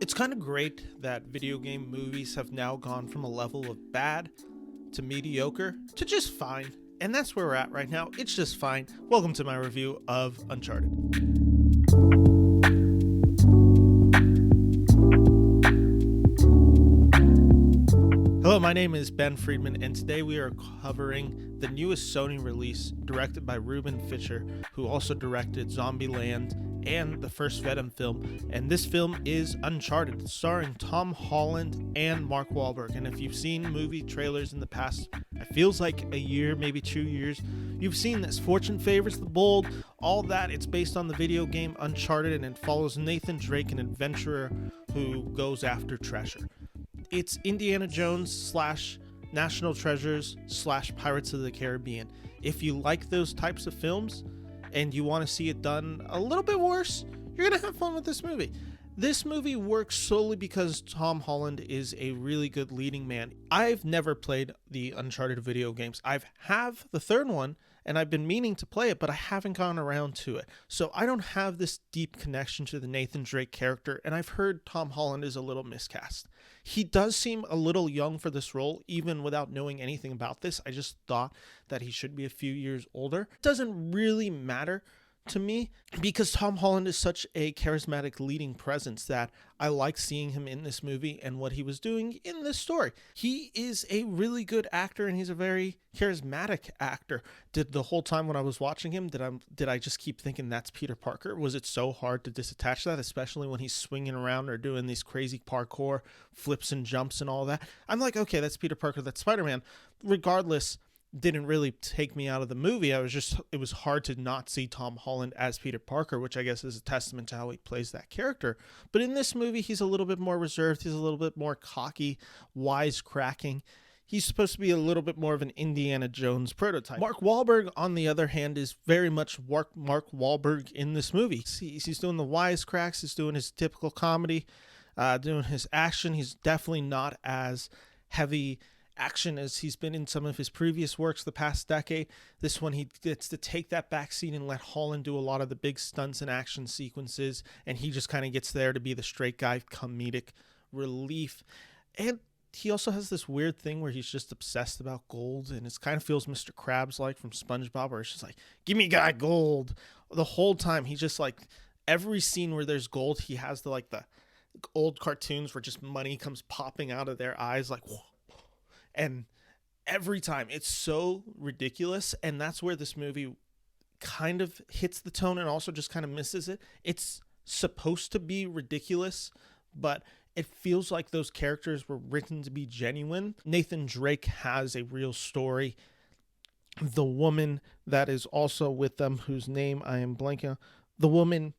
It's kind of great that video game movies have now gone from a level of bad to mediocre to just fine. And that's where we're at right now. It's just fine. Welcome to my review of Uncharted. Hello, my name is Ben Friedman, and today we are covering the newest Sony release directed by Ruben Fischer, who also directed Zombieland and the first Venom film. And this film is Uncharted, starring Tom Holland and Mark Wahlberg. And if you've seen movie trailers in the past, it feels like a year, maybe 2 years, you've seen this. Fortune favors the bold, all that. It's based on the video game Uncharted, and it follows Nathan Drake, an adventurer who goes after treasure. It's Indiana Jones / National Treasures / Pirates of the Caribbean. If you like those types of films and you want to see it done a little bit worse, you're going to have fun with this movie. This movie works solely because Tom Holland is a really good leading man. I've never played the Uncharted video games. I have the third one, and I've been meaning to play it, but I haven't gone around to it. So I don't have this deep connection to the Nathan Drake character, and I've heard Tom Holland is a little miscast. He does seem a little young for this role, even without knowing anything about this. I just thought that he should be a few years older. It doesn't really matter to me because Tom Holland is such a charismatic leading presence that I like seeing him in this movie and what he was doing in this story. He is a really good actor, and he's a very charismatic actor. Did the whole time when I was watching him, did I just keep thinking that's Peter Parker? Was it so hard to disattach that, especially when he's swinging around or doing these crazy parkour flips and jumps and all that? I'm like, okay, that's Peter Parker, that's Spider-Man. Regardless, didn't really take me out of the movie. It was hard to not see Tom Holland as Peter Parker, which I guess is a testament to how he plays that character. But in this movie, he's a little bit more reserved. He's a little bit more cocky, wisecracking. He's supposed to be a little bit more of an Indiana Jones prototype. Mark Wahlberg, on the other hand, is very much Mark Wahlberg in this movie. He's doing the wisecracks. He's doing his typical comedy, doing his action. He's definitely not as heavy action as he's been in some of his previous works the past decade. This one, he gets to take that backseat and let Holland do a lot of the big stunts and action sequences, and he just kind of gets there to be the straight guy comedic relief. And he also has this weird thing where he's just obsessed about gold, and it kind of feels Mr. Krabs like from SpongeBob, where it's just like, give me guy gold the whole time. He just like every scene where there's gold, he has the old cartoons where just money comes popping out of their eyes like whoa. And every time it's so ridiculous, and that's where this movie kind of hits the tone and also just kind of misses it. It's supposed to be ridiculous, but it feels like those characters were written to be genuine. Nathan Drake has a real story. The woman that is also with them, whose name I am blanking on, the woman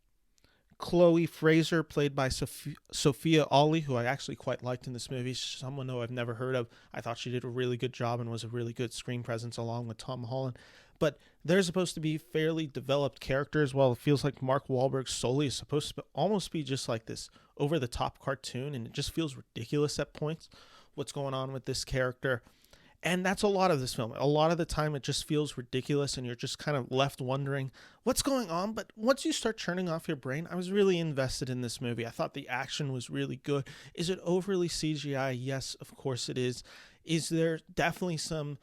Chloe Fraser, played by Sophia Ollie, who I actually quite liked in this movie. Someone who I've never heard of. I thought she did a really good job and was a really good screen presence along with Tom Holland. But they're supposed to be fairly developed characters, while it feels like Mark Wahlberg's Sully is supposed to almost be just like this over-the-top cartoon, and it just feels ridiculous at points what's going on with this character. And that's a lot of this film. A lot of the time it just feels ridiculous and you're just kind of left wondering what's going on. But once you start turning off your brain, I was really invested in this movie. I thought the action was really good. Is it overly CGI? Yes, of course it is. Is there definitely some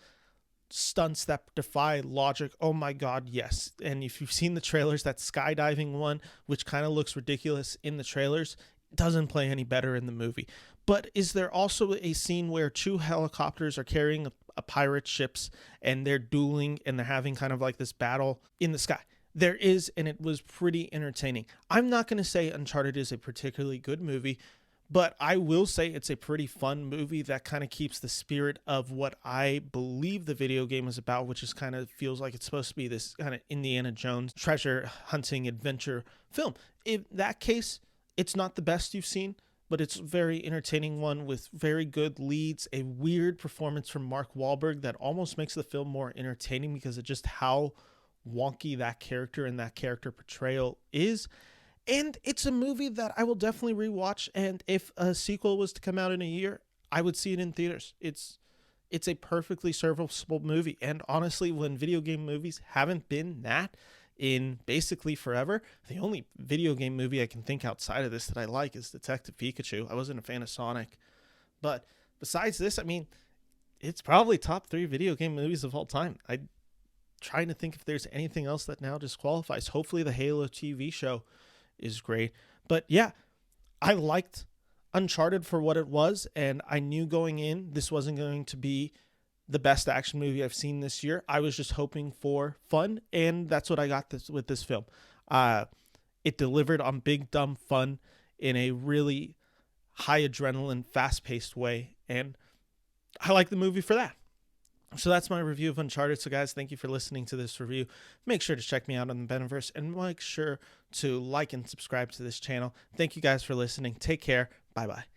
stunts that defy logic? Oh my God, yes. And if you've seen the trailers, that skydiving one, which kind of looks ridiculous in the trailers, doesn't play any better in the movie. But is there also a scene where two helicopters are carrying a pirate ships and they're dueling and they're having kind of like this battle in the sky? There is, and it was pretty entertaining. I'm not going to say Uncharted is a particularly good movie, but I will say it's a pretty fun movie that kind of keeps the spirit of what I believe the video game is about, which is kind of feels like it's supposed to be this kind of Indiana Jones treasure hunting adventure film. In that case, it's not the best you've seen, but it's a very entertaining one with very good leads, a weird performance from Mark Wahlberg that almost makes the film more entertaining because of just how wonky that character and that character portrayal is. And it's a movie that I will definitely rewatch, and if a sequel was to come out in a year, I would see it in theaters. It's a perfectly serviceable movie, and honestly, when video game movies haven't been that, in basically forever. The only video game movie I can think outside of this that I like is Detective Pikachu. I wasn't a fan of Sonic. But besides this, I mean, it's probably top 3 video game movies of all time. I'm trying to think if there's anything else that now disqualifies. Hopefully the Halo TV show is great. But yeah, I liked Uncharted for what it was, and I knew going in this wasn't going to be the best action movie I've seen this year. I was just hoping for fun, and that's what I got with this film. It delivered on big, dumb fun in a really high adrenaline, fast-paced way, and I like the movie for that. So that's my review of Uncharted. So guys, thank you for listening to this review. Make sure to check me out on the Beniverse, and make sure to like and subscribe to this channel. Thank you guys for listening. Take care. Bye-bye.